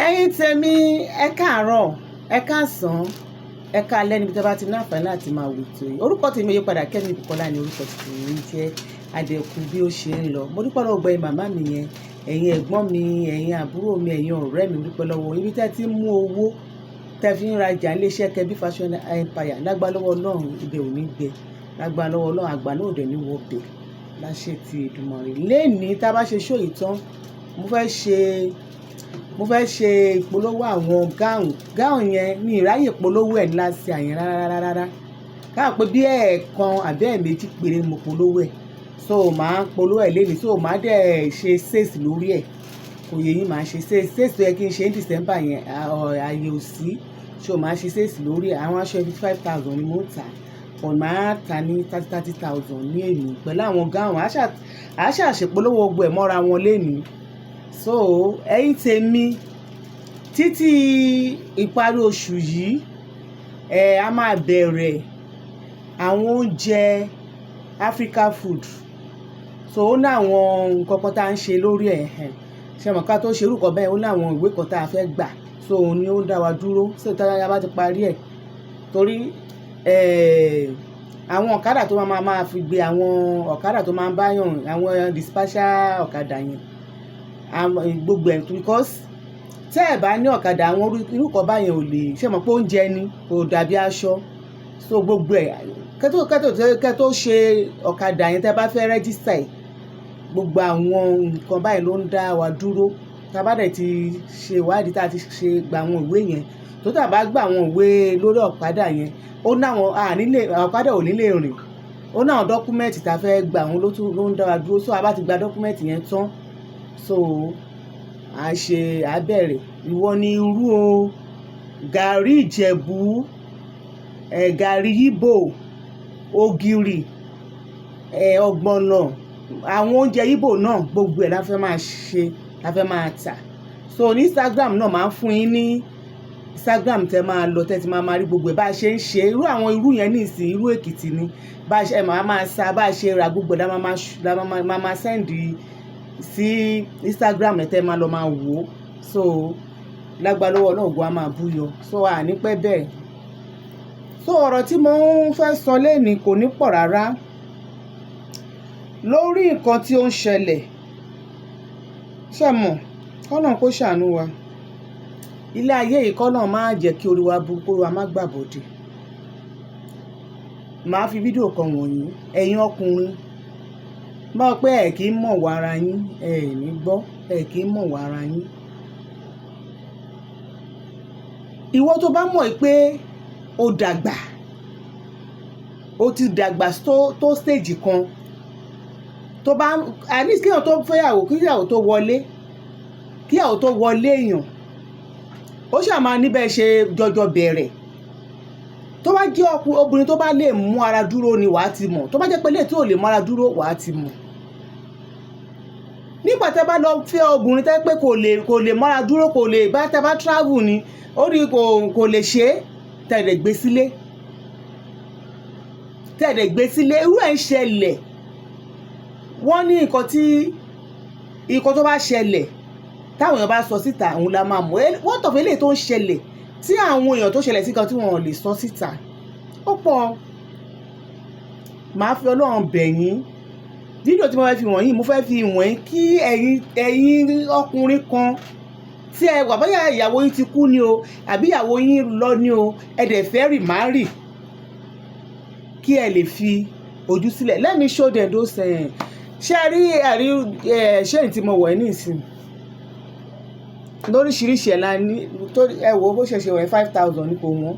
ẹ̀yin tèmi ẹ káàárọ̀ ẹ káàsán ẹ káalẹ́ níbi tí a bá ti ní àǹfààní láti máa wò tó yìí. Orúkọ tèmi yí padà Kẹ́mi Bùkọ́lá ni orúkọ tèmi ń jẹ́. Adẹ̀kù bí ó ṣe ń lọ. Mo dúpẹ́ lọ́wọ́ gbẹ̀yìn màmá mi yẹn, ẹ̀yin ẹ̀gbọ́n mi, ẹ̀yin àbúrò mi, ẹ̀yin ọ̀rẹ́ mi, dúpẹ́ lọ́wọ́ ibi tẹ́ ti mú owó tẹ́ fi ń rajà iléeṣẹ́ Kẹ́bí Fashion Empire. Lágbá lọ́wọ́ Ọlọ́run ibẹ̀ ò ní gbẹ. Lágbá lọ́wọ́ Ọlọ́run àgbà náà ò dẹ̀ ní wọ bẹ̀ láṣẹ ti Èdùmàrè. Lénìí tá a bá ṣe ṣó ìtàn mo fẹ́ ṣe ìpolówó àwọn gáùn yẹn ní ìráyè polówó ẹ̀ ńlá sí àyẹn rárá. káà pé bí ẹ̀ẹ̀kan àbí ẹ̀ẹ̀méjì péré mo polówó ẹ̀, so màá polówó ẹ̀ lénìí, so màá dẹ̀ ṣe sales lórí ẹ̀. Kò yẹ yín, màá ṣe sales tó yẹ kí n ṣe ní December yẹn ààyè ò sí, so màá ṣe sales lórí ẹ̀. Àwọn aṣọ 55,000 ni mo ń tà, but màá tà ní 30,000 ní èyí pẹ̀lú àwọn gáùn. àṣà ṣèpolówó gbogbo ẹ̀ mọ́ra wọn lénìí. So ẹ̀yin tèmi títí ìparí oṣù yìí a máa bẹ̀rẹ̀ àwọn oúnjẹ Africa food. So ó ní àwọn nǹkan kan tá à ń ṣe lórí ẹ̀ ṣe mọ̀ ká tó ṣe irú kan bẹ́ẹ̀, ó ní àwọn ìwé kan tá a fẹ́ gbà, so òun ni ó ń dá wa dúró. So táyà bá ti parí ẹ̀, torí àwọn ọ̀kadà tó máa fi gbé, àwọn ọ̀kadà tó máa ń báyàn, àwọn dispatcher ọ̀kadà yẹn gbogbo ẹ̀, because tẹ́ ẹ̀ bá ní ọ̀kadà àwọn irú kan báyẹn ò lè ṣe mọ̀ pé oúnjẹ ni kò dàbí aṣọ. So gbogbo ẹ̀ kẹ́ tó ṣe ọ̀kadà yẹn tẹ́ bá fẹ́ rẹ́jísítà ẹ̀, gbogbo àwọn nǹkan báyìí ló ń dá wa dúró. Tá a bá dẹ̀ ti ṣe ìwádìí, tá a ti ṣe gba àwọn ìwé yẹn, tó tà bá gba àwọn ìwé lórí ọ̀kadà yẹn, ó náwọn ọ̀kadà ò ní lè rìn, ó náwọn dọ́kúmẹ́ǹtì tá a fẹ́ gba àwọn ló ń dá wa dúró. So a bá ti gba dọ́kúmẹ́ǹtì yẹn tán, so a bẹ̀rẹ̀. Ìwọ ni irú o, gàrí Ìjẹ̀bú, gàrí Ìgbò, ògìrì, ọ̀gbọ̀nọ̀, àwọn oúnjẹ Ìgbò náà gbogbo ẹ̀ la fẹ́ máa tà. So ní Instagram náà máa ń fún yín ní Instagram tẹ́ máa lọ, tẹ́ ti máa rí gbogbo ẹ̀ bá a ṣe ń ṣe irú yẹn ní ìsìn irú Èkìtì ni bá a ṣe máa sa bá a ṣe ra gbogbo ẹ̀ la máa sẹ́ndì sí Instagram ẹ̀ tẹ́ máa lọ máa wò ó. So lágbá lọ́wọ́ náà ògùn á máa búyọ. So àní pẹ́ bẹ́ẹ̀. So ọ̀rọ̀ tí mo ń fẹ́ sọ lénìí kò ní pọ̀ rárá lórí nǹkan tí ó ń ṣẹlẹ̀. ṣé mọ̀ kọ́nà kó ṣàánú wa, ilé ayé yìí kọ́nà máa jẹ́ kí orí wa burú, kórí wa má gbàbọ̀dé. màá fi fídíò kan wọ̀nyí. ẹ̀yin ọkùnrin bá pé ẹ̀ kì í mọ̀ wá ara yín, ẹ̀ ní gbọ́, ẹ̀ kì í mọ̀ wá ara yín. ìwọ tó bá mọ̀ pé o dàgbà, o ti dàgbà tó stage kan, tó bá at least kíyàwó tó fẹ́yàwó, kíyàwó tó wọlé èèyàn, ó ṣàmà níbẹ̀ ṣe jọjọ bẹ̀rẹ̀. tó bá jẹ́ obìnrin tó bá lè mú ara dúró ni wàá ti mọ̀, tó bá jẹ́ pé lè tí ò lè mú ara dúró wàá ti mọ̀. nígbà tẹ́ bá lọ fẹ́ obìnrin tẹ́ pé kò lè mú ara dúró, kò lè bá tẹ́ bá travel ni ó rí kò lè ṣe é, tẹ̀lé gbé sílé. irú ẹ̀ ń ṣẹlẹ̀. wọ́n ní nǹkan tó bá ṣẹlẹ̀ táwọn èèyàn bá sọ síta òun la máa mọ̀. wọ́n tọ̀fẹ́ lè tó ń ṣẹlẹ̀ tí àwọn èèyàn tó ṣẹlẹ̀ sí kan tí wọ́n lè sọ síta ó pọ̀. màá fi Ọlọ́run bẹ̀ yín, fídíò tí mo fẹ́ fi wọ̀nyí mo fẹ́ fi wọ̀nyí kí ẹ̀yin ọkùnrin kan tí ẹ wà bóyá ìyàwó yín ti kú ni o àbí ìyàwó yín lọ ni o, ẹ dẹ̀ fẹ́ rì má rì, kí ẹ lè fi ojú sílẹ̀. let me show them those ṣé ṣé tí mo wọ̀ ẹ́ ní ìsìn lóríṣiríṣi ẹ̀ la ní. ẹ wo bó ṣe wọ̀ ẹ́ 5,000 ní kò wọ́n.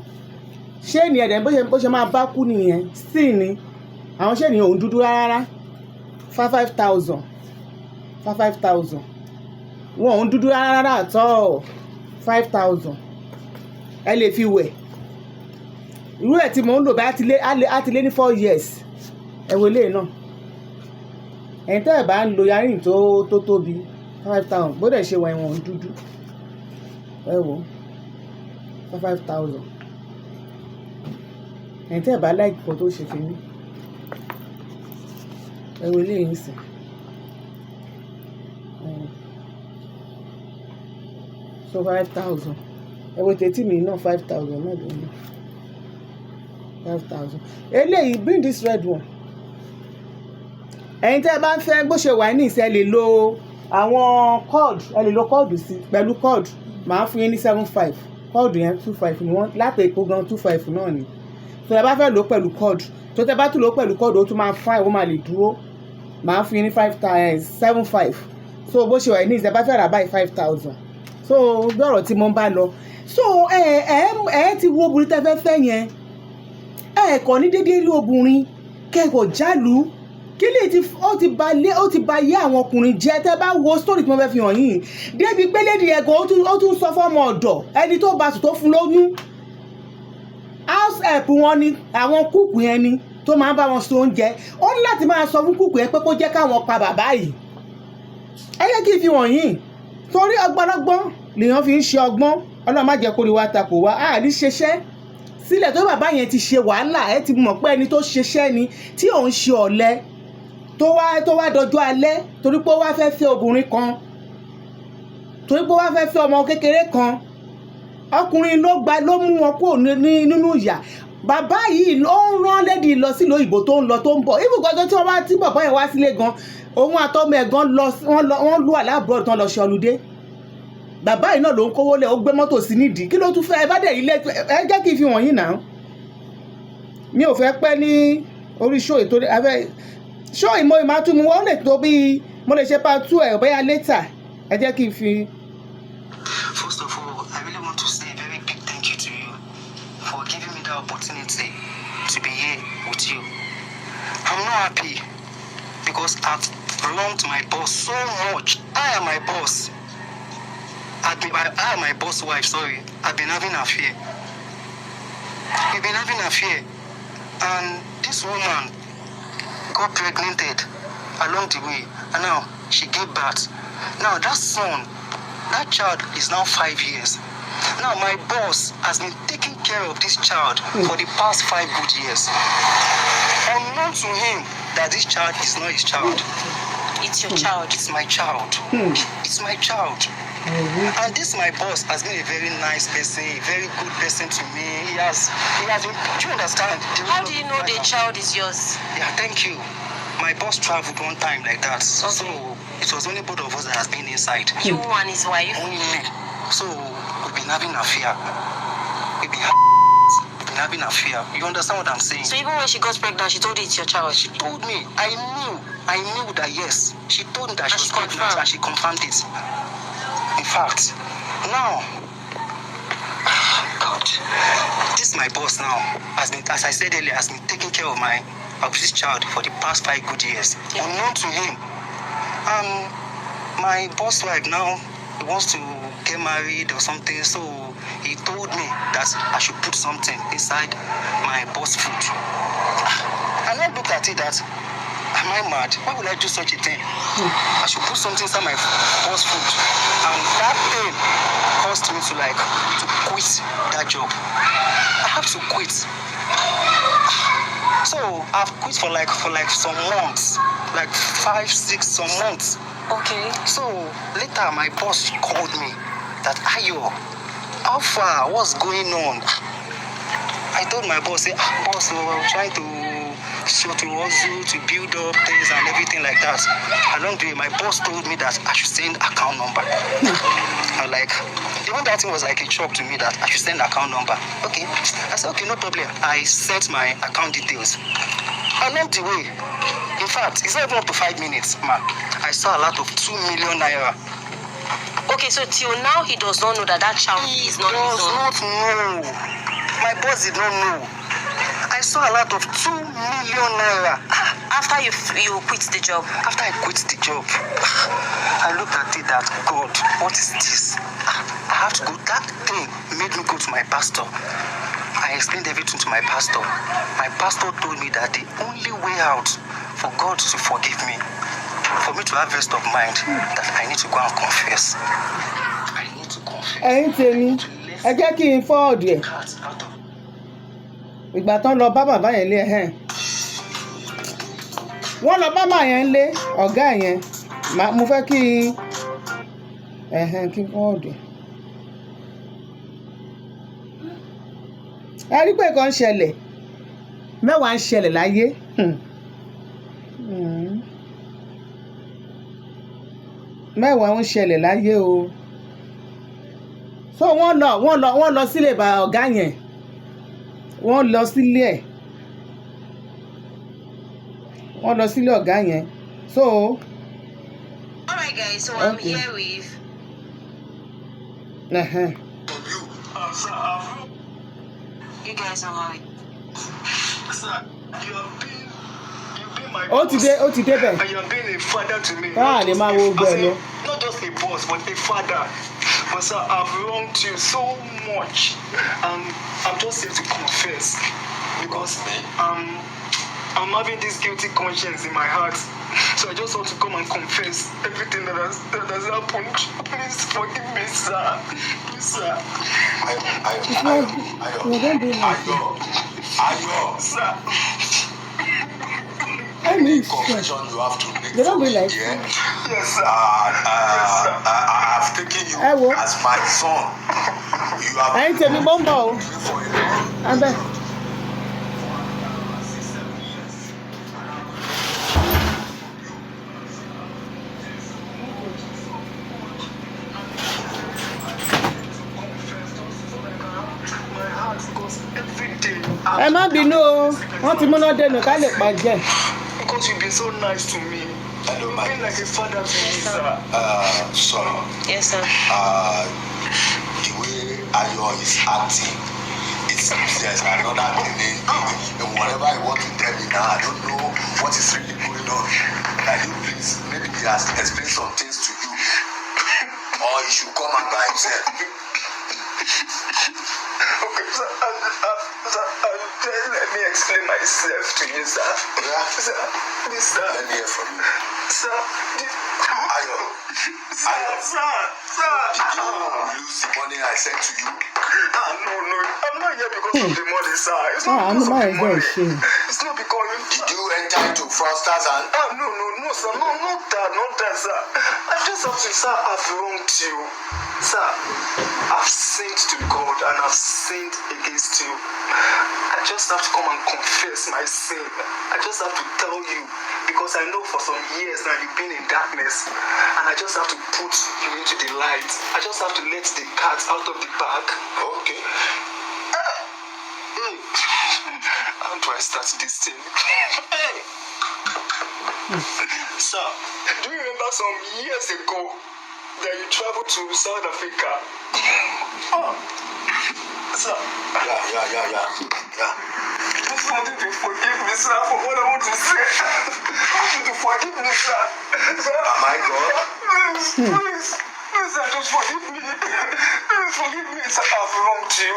ṣé ni ẹ̀dẹ̀ bó ṣe máa bá kú nìyẹn sí ni àwọn ṣé ni òun dúdú rárá. 5,000 wọn òun dúdú rárá àtọ́. 5,000 ẹ lè fi wẹ̀. irú ẹ̀ tí mò ń lò bá á ti lé ní 4 years. ẹ wo eléyìí náà, ẹ̀yin tẹ́ ẹ̀ bá ń lo yarin tó tóbi 5,000 bó dẹ̀ ṣe wọ ẹ̀wọ̀n dúdú. ẹ wo 5,000 ẹ̀yin tẹ́ ẹ̀ bá láì kọ́ tó ṣe fi mí. ẹ wo eléyìí sìn. so 5,000 ẹ̀wọ̀ tètè mi náà 5,000 náà ló ní 5,000 eléyìí bring this red one. Ẹ̀yin tẹ́ ẹ bá ń fẹ́ bó ṣe wà ní ìṣẹ́ lè lo àwọn cord, ẹ lè lo cord sí pẹ̀lú cord màá fún yín ní 7,500 cord yẹn 2,500 ni wọ́n láti èkó gan 2,500 náà ni. So ẹ bá fẹ́ lò pẹ̀lú cord tó tẹ́ bá tún lò pẹ̀lú cord ó tún máa fine ó máa lè dúró màá fún yín ní 7,500 so bó ṣe wà ní ìṣẹ́ bá fẹ́ rà báyìí 5,000 so bí ọ̀rọ̀ tí mo ń bá lọ so ẹ ti wo obìnrin tẹ́ fẹ́ fẹ́ yẹn ẹ kọ́ ní déédéé rí obìnrin kẹ́kọ̀ọ́ jálù kí lè ti ó ti ba yé àwọn ọkùnrin jẹ́ tẹ́ bá wo story tí wọ́n fẹ́ fi hàn yín débi pé lédi ẹ̀gọ́ ó tún sọ fọ́mọ ọ̀dọ̀ ẹni tó bá sùn tó fún lóyún house help wọn ni àwọn kúùkù yẹn ni tó máa ń bá wọn so oúnjẹ ó ní láti máa sọ fún kúùkù yẹn pé kó jẹ́ káwọn pa bàbá yìí ẹ yẹ kí n fi hàn yín torí ọgbọ́nọgbọ́n lèèyàn fi ń ṣe ọgbọ́n Ọlọ́run má jẹ́ kó rí wa takò wá ní ṣeṣẹ́ sílẹ̀ tó bàbá yẹn ti ṣe wàhálà ẹ ti mọ̀ pé ẹni tó ṣeṣẹ́ ni tí òun ṣe ọ̀lẹ tó wá dọjọ́ alẹ́ torí pé ó wá fẹ́ fẹ́ obìnrin kan torí pé ó wá fẹ́ fẹ́ ọmọ kékeré kan ọkùnrin ló mú wọn kúrò nínú ìyà bàbá yìí ó ń rán lẹ́dí lọ sílùú òyìnbó tó ń lọ tó ń bọ̀ ibùgbọ́n tí bàbá yẹn wá sílé gan òun àtọmọ ẹ̀ gan wọ́n lù àlábùrọ̀ tán lọ ṣe ọlùdé bàbá yìí náà ló ń kówó lẹ̀ ó gbé mọ́tò sí nídìí kí ló tún fẹ́ ẹ bá dẹ̀ ilé ẹ jẹ́ kí n fi wọ̀nyí náà mi ò fẹ́ pẹ́ ní orí ṣó ètò ṣó ìmọ̀ ìmọ̀tún mi wọ́n lè tó bí mo lè ṣe part 2 ẹ̀ bóyá later ẹ jẹ́ kí n fi. First of all, I really want to say a very big thank you to you for giving me the opportunity to be here with you. I'm not happy because I've wronged my boss so much. I am my boss. I am my boss wife, sorry. I've been having an affair. We've been having an affair. And this woman got pregnant along the way. And now she gave birth. Now that son, that child is now 5 years. Now my boss has been taking care of this child for the past 5 good years. Unknown to him that this child is not his child. It's your child. It's my child. It's my child. And this my boss has been a very nice person, a very good person to me. He has been, do you understand? How do you know the child is yours? Yeah, thank you. My boss traveled one time like that. Okay. So it was only both of us that has been inside. You and his wife? Only me. So we've been having an affair. We've been having an affair. You understand what I'm saying? So even when she got pregnant, she told you it's your child? She told me. I knew that yes. She told me that she was pregnant and she confirmed it. In fact, now, God, this my boss now has been, as I said earlier, has been taking care of this child for the past 5 good years. Yeah. Unknown to him. My boss wife now wants to get married or something, so he told me that I should put something inside my boss food. And I looked at it that, am I mad? Why would I do such a thing? I should put something inside my boss food. And that thing caused me to quit that job. I have to quit. So I've quit for some months, like 5, 6 some months. Okay. So later my boss called me that, Ayo, how far? What's going on? I told my boss, boss, we're trying to hustle, to build up things and everything like that. Along the way, my boss told me that I should send account number. I'm like, even that thing was like a shock to me that I should send account number. Okay. I said, okay, no problem. I sent my account details. Along the way, in fact, it's not even up to 5 minutes, man. I saw a lot of 2 million naira. Okay, so till now he does not know that child is not his own. He does not know. My boss did not know. I saw a lot of 2 million naira. After you quit the job? After I quit the job, I looked at it that, God, what is this? I have to go. That thing made me go to my pastor. I explained everything to my pastor. My pastor told me that the only way out for God to forgive me, for me to have rest of mind, that I need to go and confess. I need to confess. Ẹ̀yin tèmi, ẹ jẹ́ kí n fọ́ọ̀dù ẹ̀. Ìgbà tán lọ bá bàbá yẹn lé ẹ̀hẹ́n. Wọ́n lọ bá bàbá yẹn lé ọ̀gá yẹn. Mo fẹ́ kí n fọ́ọ̀dù ẹ̀. ẹ rí pé nǹkan ń ṣẹlẹ̀ mẹ́wàá ń ṣẹlẹ̀ láyé. Mẹ́wàá ń ṣẹlẹ̀ láyé o. So wọ́n lọ sílé ọ̀gá yẹn, wọ́n lọ sílé ẹ̀, wọ́n lọ sílé ọ̀gá yẹn. So alright guys, so I'm here with you guys are married. Sir, you have been my ó ti dé bẹ̀. and you have been a father to me. Lè máa wo gbọ́ ẹ lọ. Not just a boss, but a father. But sir, I've wronged you so much. I'm just here to confess. Because I'm having this guilty conscience in my heart. So I just want to come and confess everything that has happened. Please forgive me, sir. Please, sir. Ayo. Sir. Confession you have to make. They don't be like Yes, sir. I have taken you as my son. You have ẹ̀yin tèmi mọ́ ń bọ̀ o. for a long Abẹ́. My heart goes every day. Ẹ má bínú o, wọ́n ti múná dẹnu ká lè pàjẹ́. Because you've been so nice to me. Hello, You've my been like a father to me, sir. son. Yes, sir. The way Ayo is acting, it seems there's another thing in whatever I want to tell you now. I don't know what is really going on. Can you please, maybe he has explained some things to you, or he should come out by himself. Okay, sir. Let me explain myself to you, sir. Yeah? Sir, please, sir. Let me hear from you. Sir, Ayo, sir. did you lose the money I sent to you? No. I'm not here because of the money, sir. It's not I'm because of not the money. shame. It's not because Did you enter into fraudsters and no, sir. No, not that, sir. I just have to, sir, I've wronged you. Sir, I've sinned to God and I've sinned against you. I just have to come and confess my sin. I just have to tell you because I know for some years now you've been in darkness and I just have to put you into the light. I just have to let the cat out of the bag. okay? How do I start this thing? Sir, do you remember some years ago that you traveled to South Africa? Sir, Yeah. I just want you to forgive me, sir, for what I want to say. I want you to forgive me, sir. Sir, Am I God? please, sir, just forgive me. Please forgive me, sir. I've wronged you.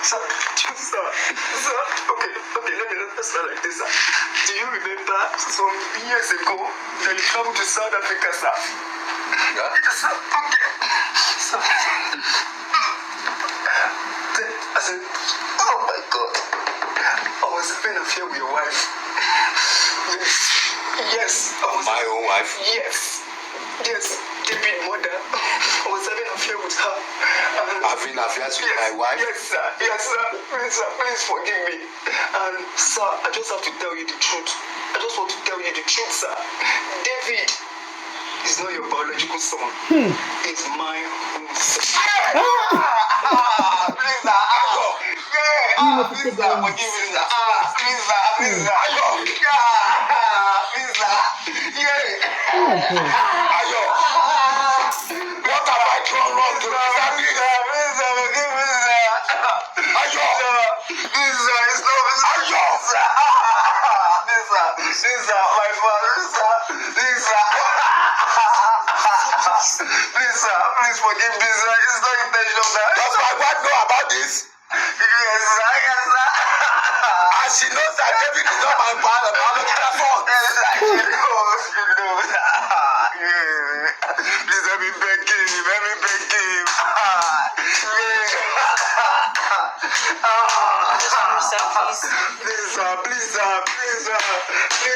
Sir, okay, let's start like this, sir. Do you remember some years ago that you traveled to South Africa, sir? Yeah. Sir, okay. Sir. Then I said, oh my God, I was having an affair with your wife. Yes, I was. My own wife? Yes, David mother. I was having an affair with her. Having affairs with my wife? Yes, sir. Please forgive me. And sir, I just have to tell you the truth. I just want to tell you the truth, sir. David is not your biological son. He's my own son. Please, sir. Please, sir. Forgive me, sir. Please, sir. Please, sir. Please, sir. Ayo, what have I done wrong to deserve this? Please, sir. Forgive me, sir. Ayo, Please, sir. It's not me, sir. Ayo, This, sir. My father, sir. Please, sir. Please, sir. Please forgive me, sir. It's not intentional. does my wife know about this? Yes, sir. And she knows that David is not my biological son. Yes, sir. She knows. Please, let me beg him.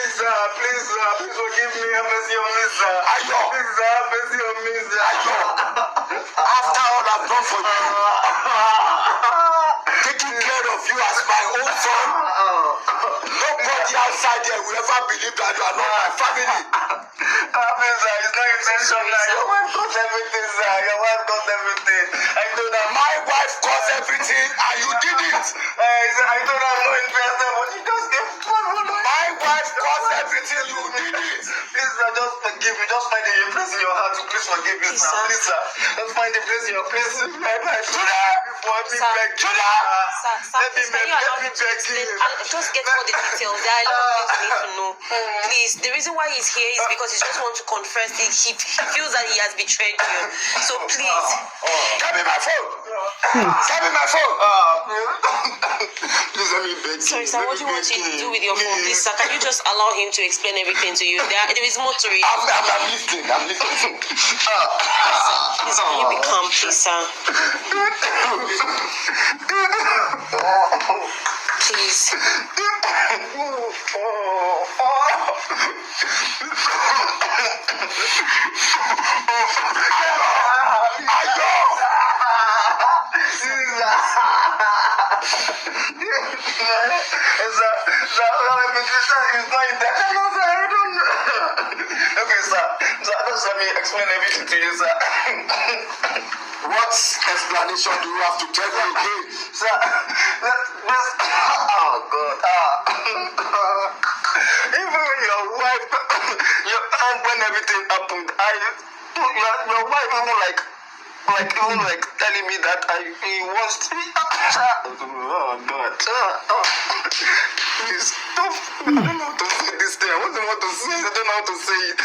Please forgive me. Have mercy on me, sir. Ayo. Please, sir, have mercy on me, sir. Ayo, after all I've done for you, taking care of of you as my own son. Nobody outside there will ever believe that you are not my family. Please, sir, it's not intentional. Your wife caused everything, sir. Your wife caused everything. I told her My wife caused everything and you did it. I told her I'm not interested, but you just gave My wife caused everything, you did it. Please, sir, just forgive me. Just find a place in your heart to please forgive me, sir. Please, sir. Just find a place in your place. Just get all the details. There are a lot of things we need to know. Please, the reason why he's here is because he just wants to confess. He feels that he has betrayed you. So please. Give me my phone. Give me my phone. Please let me beg you. Sorry, sir, what do you want to do with your phone? Please, sir, can you just allow him to explain everything to you? There is more to it. I'm listening. I'm listening. Please, can you be calm, please, sir? Please. Let me explain everything to you, sir. What explanation do you have to tell me again? Sir, this, oh God, even your wife, when everything happened, your wife even telling me that he wants to. Oh God, please stop. I don't know how to say this thing. I don't know how to say it. I don't know how to say it.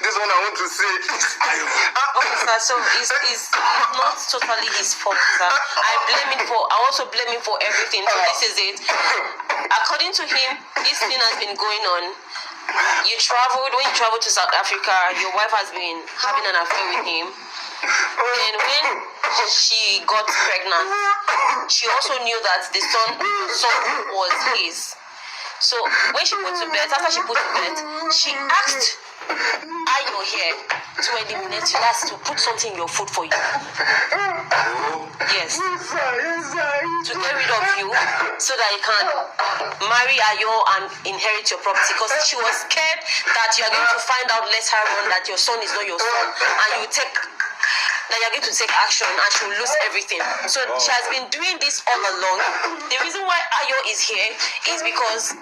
This one I want to say. Okay, sir, so it's not totally his fault, sir. I also blame him for everything. So this is it. According to him, this thing has been going on. When you traveled to South Africa, your wife has been having an affair with him. And when she got pregnant, she also knew that the son was his. So when she put to bed, after she put to bed, she asked Ayo here to eliminate you. That's to put something in your food for you. Yes. To get rid of you so that you can marry Ayo and inherit your property. Because she was scared that you are going to find out later on that your son is not your son and that you're going to take action and she will lose everything. So she has been doing this all along. The reason why Ayo is here is because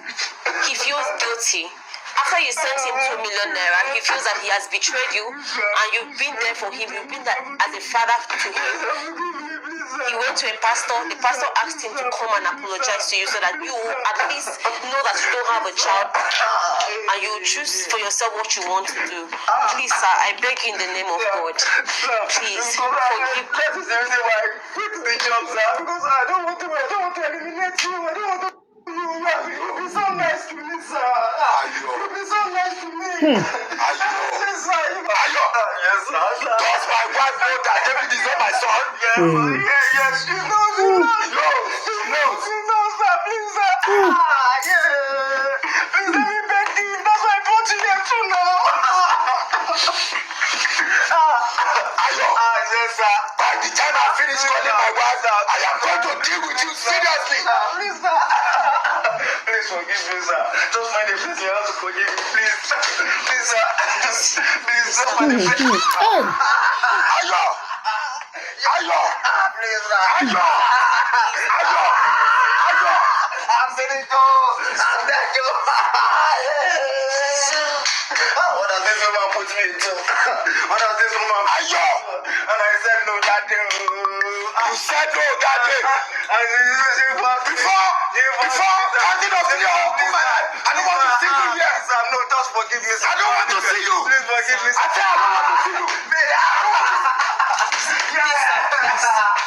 he feels guilty. After you sent him 2 million naira, he feels that he has betrayed you and you've been there for him. You've been there as a father to him. He went to a pastor. The pastor asked him to come and apologize to you so that you at least know that you don't have a child and you choose for yourself what you want to do. Please, sir, I beg you in the name of God. Please, forgive. That is the reason why I quit the job, sir, because I don't want to eliminate you. I don't want to. You'll be so nice to me, sir. You'll be so nice to me. Ayo. Yes, sir. Ayo. Yes, sir. Does my wife know that David is not my son? Yes, she knows. She knows, sir. Please, sir. Please let me beg you. That's why I brought you here too now. Ayo. Yes, sir. By the time I finish calling my wife, I am going to deal with you seriously. Please, sir. Please forgive me, sir. Just find a place you have to forgive me, please. Please, sir. Please, just find a place. Ayo. Ayo. Please, sir. Ayo. Ayo. Ayo. I'm finished, I'm dead, What does this woman put me into? What does this woman put me Ayo. into? And I said no that day. You said no that day. Before handing off to your woman, I don't want to see you here. Sir, no, just forgive me, sir. I don't want to see you. Please forgive me, I sir. say I don't want to see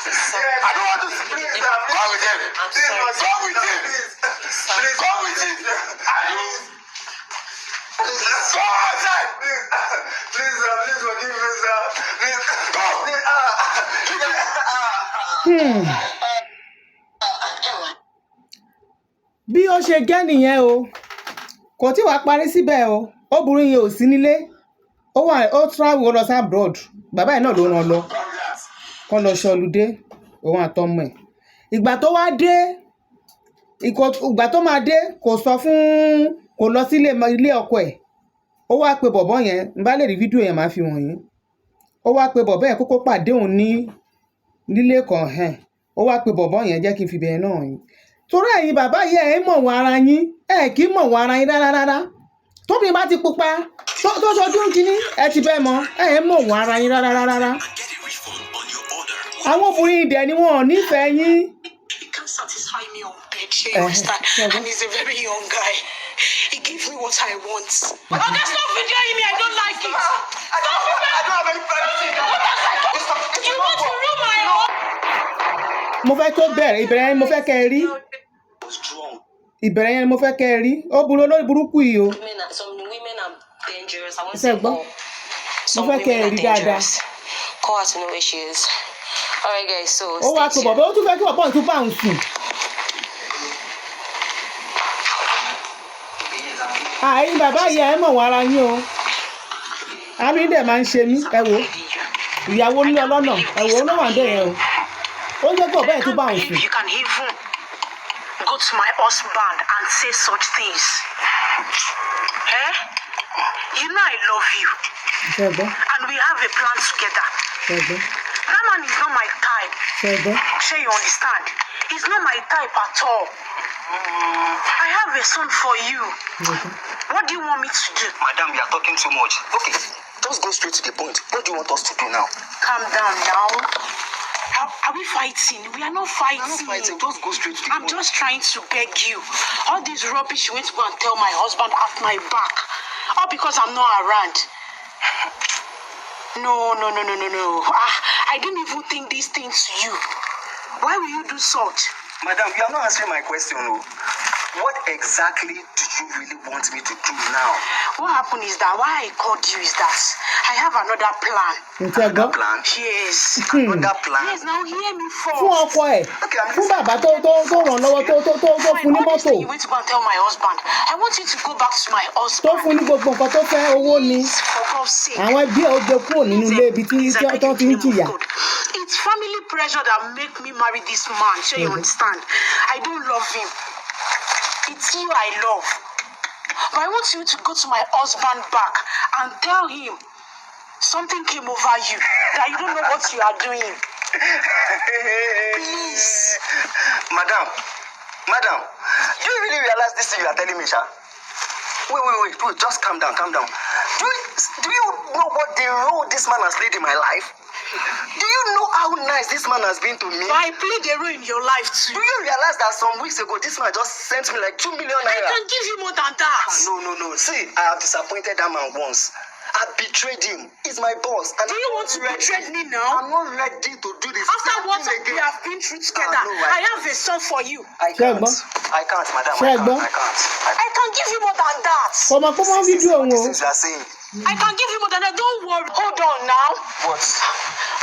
you. I don't want to see you. Please, sir. Go with him. Please, Go with him. Please, Go with him. Go outside. Please, sir. Please forgive me, sir. Please. Go. Bí ó ṣe jẹ́ nìyẹn o, kò tí wàá parí síbẹ̀ o, obìnrin yẹn ò sí nílé, ó travel lọ sí abroad, bàbá ẹ̀ náà ló ràn lọ kán lọ ṣọlúdé òun àtọmọ ẹ̀. ìgbà tó wá dé ìgbà tó máa dé kò sọ fún kò lọ sí ilé ọkọ ẹ̀ ó wá pe bọ̀bọ́ yẹn n bá lè rí fídíò yẹn máa fi wọ̀nyí ó wá pe bọ̀bọ́ yẹn kókó pàdé òun nílé kan ó wá pe bọ̀bọ́ yẹn jẹ́ kí n fi bẹ̀rẹ̀ náà yín torí ẹ̀yin bàbá yìí ẹ̀ mọ̀ wọ́n ara yín kì í mọ̀ wọ́n ara yín rárá tóbi bá ti pupa tó ṣojú ń kíní ẹ ti bẹ́ẹ̀ mọ̀ mọ̀ wọ́n ara yín rárá àwọn obìnrin ìdẹ̀ ni wọn ò nífẹ̀ẹ́ yín. He can't satisfy me on bed, you understand? And he's a very young guy. He gives me what I want. Okay, stop videoing me. I don't like it. I don't have any privacy. You want to ruin my home? Mo fẹ́ tó bẹ̀rẹ̀ ìbẹ̀rẹ̀ yẹn mo fẹ́ kẹ́ ẹ rí. Ìbẹ̀rẹ̀ yẹn mo fẹ́ kẹ́ ẹ rí. Ó burú olórí burúkú yìí o. Some women are dangerous. I won't say all. Mo Some fẹ́ kẹ́ ẹ women rí are dáadáa. dangerous. Call her to know where she is. All right, guys. So Ó wá tó bọ̀bọ̀ ó tún fẹ́ kí bọ̀bọ̀ tún bá òun sùn. Àyìn bàbá yìí ẹ̀ mọ̀ wọ́n ara yín o. Àánú yín dẹ̀ máa ń ṣe mí ẹ wò ìyàwó ní ọlọ́nà ẹ wò ó ló wà ń bẹ̀ yẹn o. Ó jẹ́ kí ọ̀bẹ́ ẹ̀ tún bá òun sùn. You can even go to my husband and say such things. You know I love you. And we have a plan together. That man is not my type. Sure you understand? He's not my type at all. I have a son for you. What do you want me to do? Madam, you are talking too much. Okay, just go straight to the point. What do you want us to do now? Calm down now. Are we fighting? We are not fighting. We are not fighting. Just go straight to the point. I'm just trying to beg you. All this rubbish you went to go and tell my husband at my back. All because I'm not around. No. I didn't even think these things to you. Why will you do such? Madam, you are not answering my question. No. What exactly do you really want me to do now? What happened is that why I called you is that I have another plan. Another plan? Yes. Another plan? Yes, now hear me first. Fún ọkọ ẹ̀ fún bàbá tó ràn lọ́wọ́ tó fún ní mọ́tò You went to go and tell my husband. I want you to go back to my tó husband. fún ní gbogbo nǹkan tó fẹ́ owó ni For God's sake. àwọn ẹbí ẹ̀ ó gbé kúrò nínú ilé ibi tí tó fi ń jìyà. It's family pressure that make me marry this man. So you understand? I don't love him. It's you I love. But I want you to go to my husband back and tell him something came over you, that you don't know what you are doing. Please. Madam, do you really realize this thing you are telling me, Sha? Wait, just calm down. Do you know what the role this man has played in my life? Do you know how nice this man has been to me? But I played a role in your life too. Do you realize that some weeks ago, this man just sent me like 2 million I naira? can give you more than that. No. See, I have disappointed that man once. I betrayed him. He's my boss. And Do you want to betray me now? I'm not ready to do this. After same what thing we again. have been through together, I I have a son for you. I can't, madam. I can't. I can give you more than that. ọmọ kó mọ fídíò What wọn these things you are saying? I can give you more than that. Don't worry. Hold on now. What?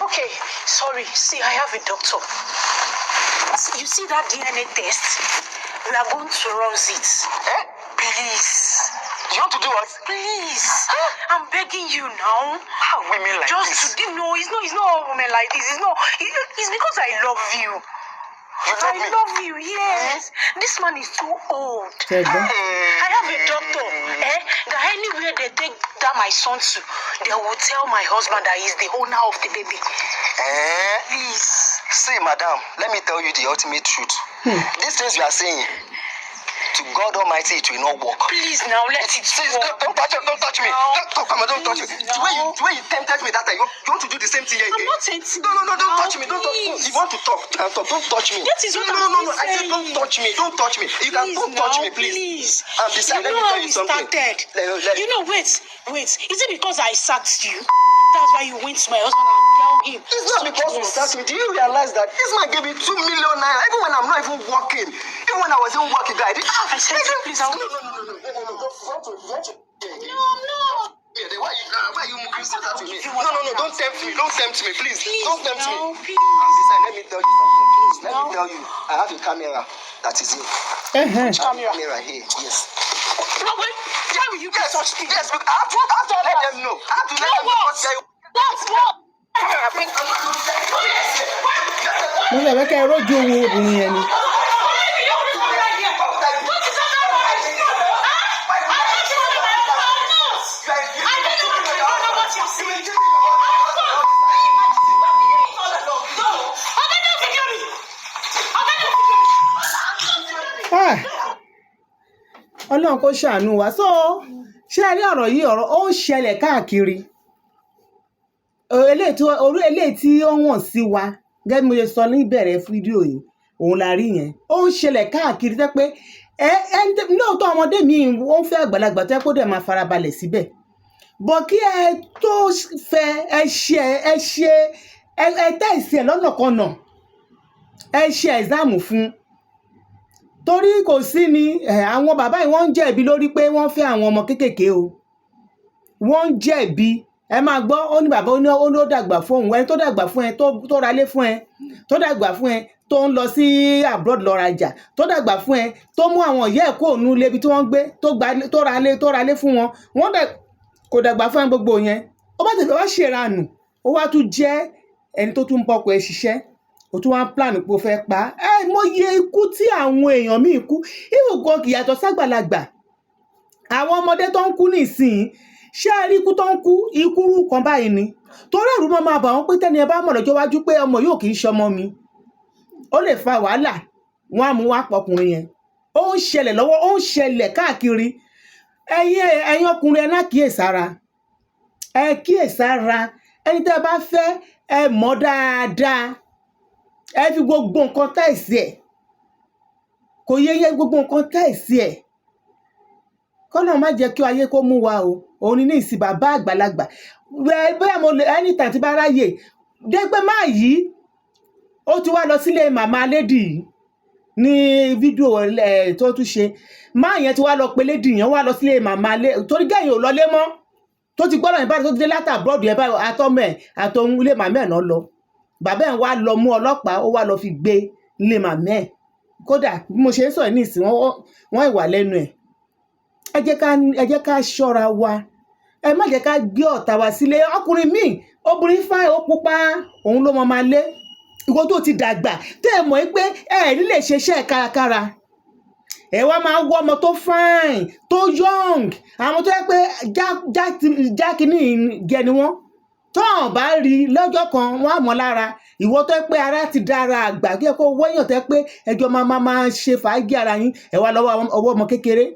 Okay, sorry. See, I have a doctor. You see that DNA test? We are going to run it. Please. You want to do what? Please. I'm begging you now. How women like Just this? to no, it's not all women like this. It's because I love you. You love I me? love you, yes. This man is too old. ṣẹ́gbọ́n I have a doctor. That anywhere they take that my son to, they will tell my husband that he's the owner of the baby. Please. See, madam, let me tell you the ultimate truth. These things you are saying, to God Almighty, it will not work. Please now, let it See, work. don't touch me. Now. Don't touch me. Please, The way you tempted me that time, you want to do the same thing here I'm again. not tempting No, you don't now, touch me. Don't touch me. please. You want to talk, don't touch me. That is what No. I'm I said don't saying. touch me. Don't touch me. You can Please don't touch now, me, please. please. And besides, You let know me how tell you we something. started. You know, wait. Is it because I sacked you? That's why you went to my husband and tell him. It's not because you asked me. Do you realize that this man gave me 2 million naira even when I'm not even working? Even when I was even working, guy. I said, please, I will. No. Don't you. No, I'm not. Yeah, then why you moving so that to me? You No, want to don't tempt me, please. Please, Don't tempt me. no, please. Listen, let me tell you something. Please, Let no. me tell you, I have a camera that is here. ẹ̀hẹ́n Camera here, yes. No, wait. Why will you do such things? Yes, but I have to let them know. I have to let them know what they What? mo fẹ́ fẹ́ kẹ́ ẹ rójú owó obìnrin yẹn ni. Ọlọ́run kó ṣàánú wa. So ṣé ẹ rí ọ̀rọ̀ yìí ọ̀rọ̀ ó ń ṣẹlẹ̀ káàkiri eléyìí tí ó wọ̀n sí wa gẹ́gẹ́ bí mo ṣe sọ ní ìbẹ̀rẹ̀ fídíò yìí òun la rí yẹn ó ń ṣẹlẹ̀ káàkiri tẹ́ pé lóòótọ́ ọmọdé mi ó ń fẹ́ àgbàlagbà tẹ́ kó dẹ̀ máa farabalẹ̀ síbẹ̀ bọ̀ kí ẹ tó fẹ́ ẹ tẹ̀sí ẹ lọ́nàkọnà ẹ ṣe ẹ̀záàmù fún torí kò sí ni àwọn bàbá yìí wọ́n ń jẹ̀bi lórí pé wọ́n fẹ́ àwọn ọmọ kéékèèké o wọ́n ń jẹ̀bi ẹ máa gbọ́ ó ní bàbá ó ní ó dàgbà fún òun ẹni tó dàgbà fún ẹ tó ralé fún ẹ tó dàgbà fún ẹ tó ń lọ sí abroad lọ rajà tó dàgbà fún ẹ tó mú àwọn ìyá ẹ̀ kó òun lébi tí wọ́n gbé tó ralé fún wọn kò dàgbà fún ẹ gbogbo yẹn ó bá tẹ̀lé wá ṣèrànù ó wá tún jẹ́ ẹni tó tún bọ́kọ ẹ ṣiṣẹ́ ó tún wá ń plan pé ó fẹ́ pa mo yẹ ikú tí àwọn èèyàn míì kú ìwògan kì yàtọ̀ ságbàlagbà àwọn ọmọdé tó ń kú nísìnyí ṣé ẹ rí ikú tó ń kú ikú kan báyìí ni torí ẹ̀rù máa bà wọ́n pé tẹ́ni ẹ bá mọ̀ lọ́jọ́ wájú pé ọmọ yóò kì í ṣọmọ mi ó lè fa wàhálà wọn á mú wá pọkùnrin yẹn ó ń ṣẹlẹ̀ lọ́wọ́ ó ń ṣẹlẹ̀ káàkiri ẹ̀yin ọkùnrin ẹ náà kíyèsára ẹni tẹ́ ẹ bá fẹ́ ẹ mọ̀ dáadáa ẹ fi gbogbo nǹkan tẹ̀sí ẹ̀ kò yẹ gbogbo nǹkan tẹ̀sí ẹ̀ kọ́nà má jẹ́ kí ayé kó mú wa o òun ní ìsìn bàbá àgbàlagbà bẹ́ẹ̀ mo lè anytime tí bá ráyè dẹ́gbẹ́ máa yí ó ti wá lọ sílé màmá lédì yìí ní fídíò tó tún ṣe máa yẹn ti wá lọ pé lédì yẹn wá lọ sílé màmá torí gẹ́yìn ò lọlé mọ́ tó ti gbọ́dọ̀ yẹn báyìí tó ti dé látà bọ́ọ̀dù yẹn báyìí àtọ́mọ ẹ̀ àtọ́hún ilé màmá ẹ̀ náà lọ bàbá ẹ̀ wá lọ mú ọlọ́pàá ó wá lọ fi gbé ilé màmá ẹ̀ kódà bí mo ṣe ń sọ̀rọ̀ ní ìsìn wọ́n ìwà lẹ́nu ẹ̀ ẹ jẹ́ ká ṣọ́ra wa ẹ má jẹ́ ká gbé ọ̀tá wa sílé ọkùnrin míì obìnrin fáì ó pupa òun ló máa lé ìwọ tó ti dàgbà tẹ́ ẹ mọ̀ pé ẹ nílè ṣeṣẹ́ kárakára ẹ wá máa wọ ọmọ tó fine tó young àwọn tó yẹ pé jákìní gẹ ni wọ́n tọ́ọ̀ bá rí lọ́jọ́ kan wọ́n á mọ̀ lára ìwọ tó yẹ pé ara ti dára àgbà kí ẹ kó wọ́yàn tó yẹ pé ẹjọ́ máa ṣe fàájì ara yín ẹ wá lọ́wọ́ ọwọ́ ọmọ kékeré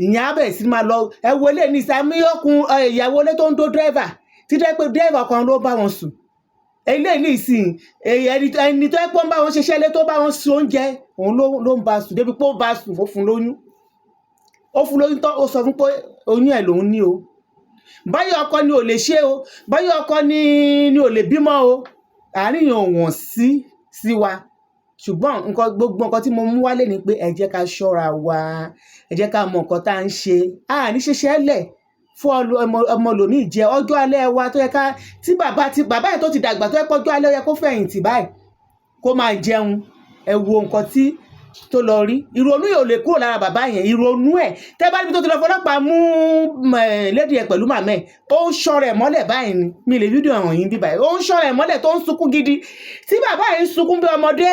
ìyẹn á bẹ̀rẹ̀ sí máa lọ ẹ wọlé ní ìsàmúyọkùn ìyàwó ilé tó ń dó dírẹ́fà tí dẹ́ pé dírẹ́fà kan ló bá wọn sùn eléyìí ní ìsìn ẹni tó yẹ pé ó ń bá wọn ṣiṣẹ́ ilé tó bá wọn sùn oúnjẹ òun ló ń bá sùn débi pé ó bá sùn ó fún lóyún tán ó sọ fún pé oyún ẹ̀ lòún ní o báyọ̀ ọkọ ni ò lè ṣe o báyọ̀ ọkọ ni ò lè bímọ o àárín yẹn ò wọ̀n sí wa ṣùgbọ́n gbogbo nǹkan tí mo mú wálé ni pé ẹ jẹ́ ká ṣọ́ra wa ẹ jẹ́ ká mọ nǹkan tá à ń ṣe ní ṣeṣẹ́ lẹ̀ fún ọmọ lòmíì jẹ ọjọ́ alẹ́ wa tó yẹ ká tí bàbá yẹn tó ti dàgbà tó yẹ pọ́jọ́ alẹ́ yẹ kó fẹ̀yìntì báyìí kó máa jẹun ẹ wo nǹkan tó lọ rí ìrònú yóò lè kúrò lára bàbá yẹn ìrònú ẹ̀ tẹ́ bá níbi tó ti lọ fọlọ́pàá mú lédi ẹ̀ pẹ̀lú màmá ẹ̀ ó ń ṣọ́ra ẹ̀ mọ́lẹ̀ báyìí ni mi lè fídíò ẹ̀wọ̀n yìí bí báyìí ó ń ṣọ́ra ẹ̀ mọ́lẹ̀ tó ń sunkún gidi tí bàbá yẹn ń sunkún bí ọmọdé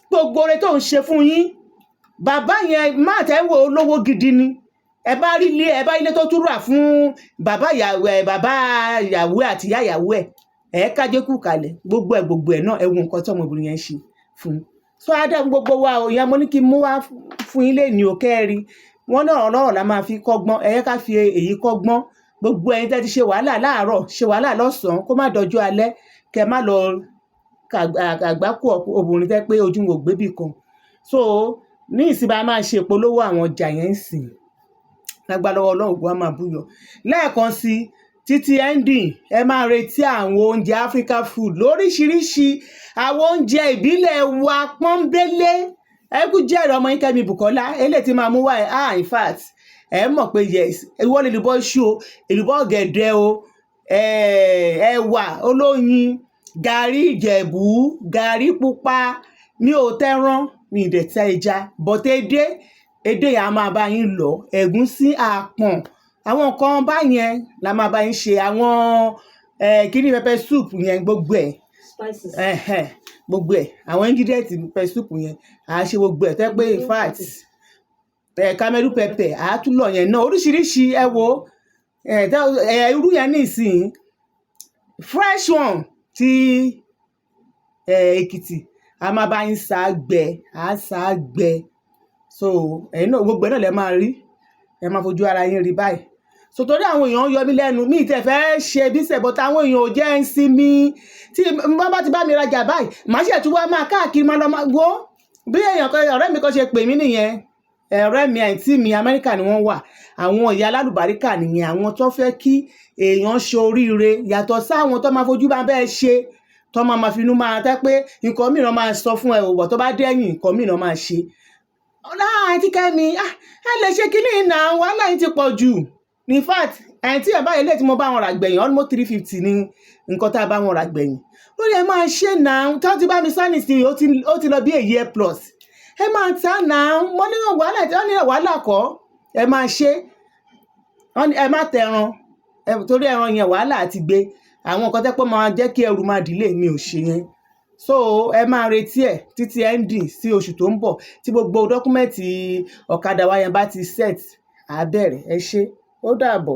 gbogbo rẹ̀ tó ń ṣe fún yín bàbá yẹn má tẹ́ wò olówó gidi ni ẹ bá rí ilé tó tún rà fún bàbá ìyàwó àti ìyá ìyàwó ẹ̀ kájé kú kalẹ̀ gbogbo ẹ̀ náà ẹ wo nǹkan tí ọmọbìnrin yẹn ṣe fún so adam gbogbo wa ò yẹn mo ní kí n mú wá fún yín lè ní òkè rí wọn náà ọlọ́rọ̀ la máa fi kọ́gbọ́n ẹ yẹ ká fi èyí kọ́gbọ́n gbogbo ẹ̀yin tẹ́ ti ṣe wàhálà láàárọ̀ ṣe wàhálà lọ́sàn-án kó má dọjú alẹ́ kẹ má lọ àgbákò obìnrin tẹ́ pé ojú wò gbébì kan so ní ìsìnbá máa ṣe ìpolówó àwọn ọjà yẹn ń sìn lágbára lọ́wọ́ ọlọ́run ògùn á máa búyọ lẹ́ẹ̀kan sí títí ending ẹ máa retí àwọn oúnjẹ Africa food lóríṣiríṣi àwọn oúnjẹ ìbílẹ̀ wa pọ́nbélé ẹkú jẹ́rìí ọmọ yín Kẹ́mi Bùkọ́lá eléyìí tí máa mú wá in fact ẹ mọ̀ pé yes ìwọ lè lùbọ́ ṣú o èlùbọ́ ọ̀gẹ̀dẹ̀ o ẹ̀wà olóyin gàrí ìjẹ̀bú gàrí pupa ní òtẹ́rán ní ìdẹ̀tẹ̀ ẹja bọ̀tẹ́ èdè yà máa bá yín lọ ẹ̀gúnsí àpọ̀n àwọn nǹkan báyẹn la máa bá yín ṣe àwọn kíní pepper soup yẹn gbogbo ẹ̀ gbogbo ẹ̀ àwọn ingredient pepper soup yẹn à ṣe gbogbo ẹ̀ tẹ́ pé in fact camelu pepper à tún lọ yẹn náà oríṣiríṣi ẹ wo irú yẹn nísìnyí fresh one ti Èkìtì a máa bá yín sá gbẹ so ẹ̀yin náà gbogbo ẹ̀ náà lẹ máa rí ẹ máa fojú ara yín rí báyìí so torí àwọn èèyàn yọ mí lẹ́nu mi tẹ̀ fẹ́ ṣe bísẹ̀ but àwọn èèyàn ò jẹ́ ń sinmi tí wọ́n bá ti bá mi rajà báyìí màá ṣe tún wá máa káàkiri máa lọ máa gbó bí èèyàn kan ọ̀rẹ́ mi kan ṣe pè mí nìyẹn ọ̀rẹ́ mi àǹtí mi Amẹ́ríkà ni wọ́n wà àwọn ìyá alálùbáríkà nìyẹn àwọn tó fẹ́ kí èèyàn ṣe oríire yàtọ̀ sáwọn tó máa fojú máa bẹ́ẹ̀ ṣe tó máa finú máa tẹ́ pé nǹkan mìíràn máa sọ fún ẹ òwò tó bá dẹ́yìn nǹkan mìíràn máa ṣe àǹtí Kẹ́mi ẹ lè ṣe kíní ìnà wàhálà yìí ti pọ̀ jù in fact àǹtí ẹ̀ báyìí lè tí mo bá wọn rà gbẹ̀yìn almost 350 ní nǹkan tá a bá wọn rà gbẹ̀yìn lórí ẹ máa ṣe náà tó ti bá mi sáni sí ó ti lọ bí a year plus ẹ máa ta náà mo ní wàhálà kọ́ ẹ máa ṣe ẹ má tẹran torí ẹran yẹn wàhálà àti gbé àwọn nǹkan tẹ́pọ̀ máa jẹ́ kí ẹrù máa dìlé mi ò ṣe yẹn so ẹ máa retí ẹ títí ending sí oṣù tó ń bọ̀ tí gbogbo dọ́kúmẹ́ǹtì ọ̀kadà wa yẹn bá ti set á bẹ̀rẹ̀ ẹ ṣé ó dàbọ̀.